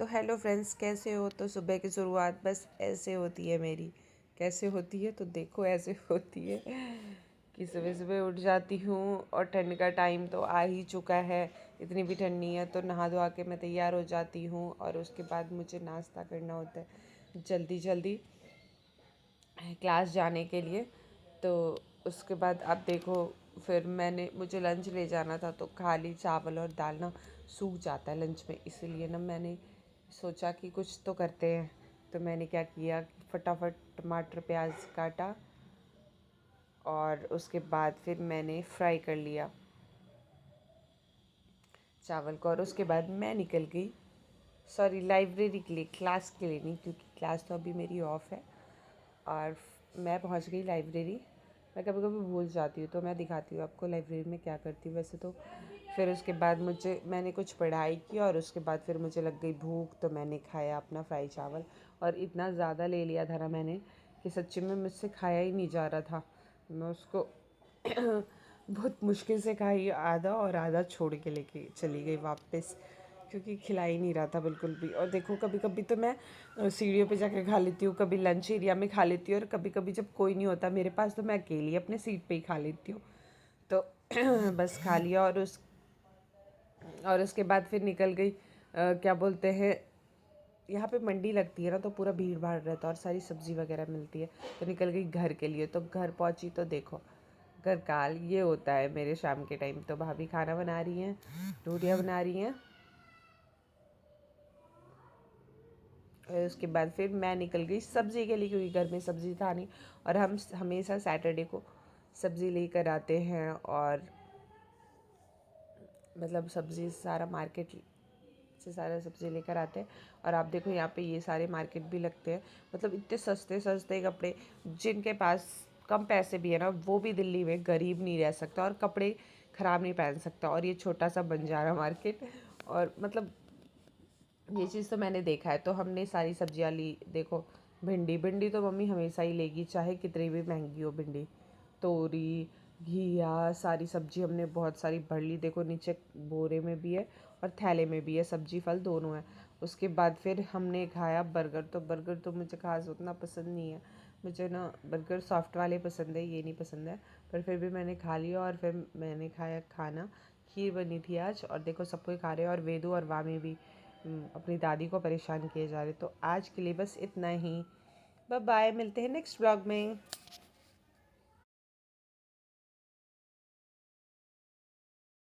तो hello friends, कैसे हो। तो सुबह की शुरुआत बस ऐसे होती है मेरी। कैसे होती है तो देखो, ऐसे होती है कि सुबह सुबह उठ जाती हूँ और ठंड का टाइम तो आ ही चुका है। इतनी भी ठंड नहीं है तो नहा धोआ के मैं तैयार हो जाती हूँ और उसके बाद मुझे नाश्ता करना होता है जल्दी जल्दी क्लास जाने के लिए। तो उसके बाद आप देखो, फिर मुझे लंच ले जाना था तो खाली चावल और दाल ना सूख जाता है लंच में, इसीलिए ना मैंने सोचा कि कुछ तो करते हैं। तो मैंने क्या किया कि फटाफट टमाटर प्याज काटा और उसके बाद फिर मैंने फ्राई कर लिया चावल को। और उसके बाद मैं निकल गई, सॉरी, लाइब्रेरी के लिए, क्लास के लिए नहीं, क्योंकि क्लास तो अभी मेरी ऑफ है। और मैं पहुंच गई लाइब्रेरी। मैं कभी कभी भूल जाती हूँ तो मैं दिखाती हूँ आपको लाइब्रेरी में क्या करती हूँ वैसे तो। फिर उसके बाद मैंने कुछ पढ़ाई की और उसके बाद फिर मुझे लग गई भूख, तो मैंने खाया अपना फ्राई चावल। और इतना ज़्यादा ले लिया था ना मैंने कि सच्ची में मुझसे खाया ही नहीं जा रहा था। मैं उसको बहुत मुश्किल से खाई आधा, और आधा छोड़ के लेके चली गई वापस, क्योंकि खिला ही नहीं रहा था बिल्कुल भी। और देखो, कभी कभी तो मैं सीढ़ियों पे जाकर खा लेती हूँ, कभी लंच एरिया में खा लेती हूँ, और कभी कभी जब कोई नहीं होता मेरे पास तो मैं अकेली अपने सीट पे ही खा लेती हूँ। तो बस खा लिया और उसके बाद फिर निकल गई। क्या बोलते हैं, यहाँ पे मंडी लगती है ना तो पूरा भीड़ भाड़ रहता है और सारी सब्ज़ी वगैरह मिलती है। तो निकल गई घर के लिए। तो घर पहुँची तो देखो, घर काल ये होता है मेरे शाम के टाइम। तो भाभी खाना बना रही हैं, रोटियाँ बना रही हैं। और उसके बाद फिर मैं निकल गई सब्ज़ी के लिए, क्योंकि घर में सब्ज़ी था नहीं। और हम हमेशा सैटरडे को सब्ज़ी लेकर आते हैं, और मतलब सब्ज़ी सारा मार्केट से सारा सब्ज़ी लेकर आते हैं। और आप देखो, यहाँ पे ये सारे मार्केट भी लगते हैं। मतलब इतने सस्ते सस्ते कपड़े, जिनके पास कम पैसे भी है ना वो भी दिल्ली में गरीब नहीं रह सकता और कपड़े ख़राब नहीं पहन सकता। और ये छोटा सा बंजारा मार्केट, और मतलब ये चीज़ तो मैंने देखा है। तो हमने सारी सब्जियां ली। देखो, भिंडी भिंडी तो मम्मी हमेशा ही लेगी, चाहे कितनी भी महंगी हो भिंडी। तोरी, घिया, सारी सब्जी हमने बहुत सारी भर ली। देखो, नीचे बोरे में भी है और थैले में भी है, सब्जी फल दोनों है। उसके बाद फिर हमने खाया बर्गर। तो बर्गर तो मुझे खास उतना पसंद नहीं है। मुझे ना बर्गर सॉफ्ट वाले पसंद है, ये नहीं पसंद है। पर फिर भी मैंने खा लिया। और फिर मैंने खाया खाना। खीर बनी थी आज, और देखो सब कोई खा रहे हैं, और वेदू और वामी भी अपनी दादी को परेशान किए जा रहे। तो आज के लिए बस इतना ही। बाय बाय, मिलते हैं नेक्स्ट ब्लॉग में।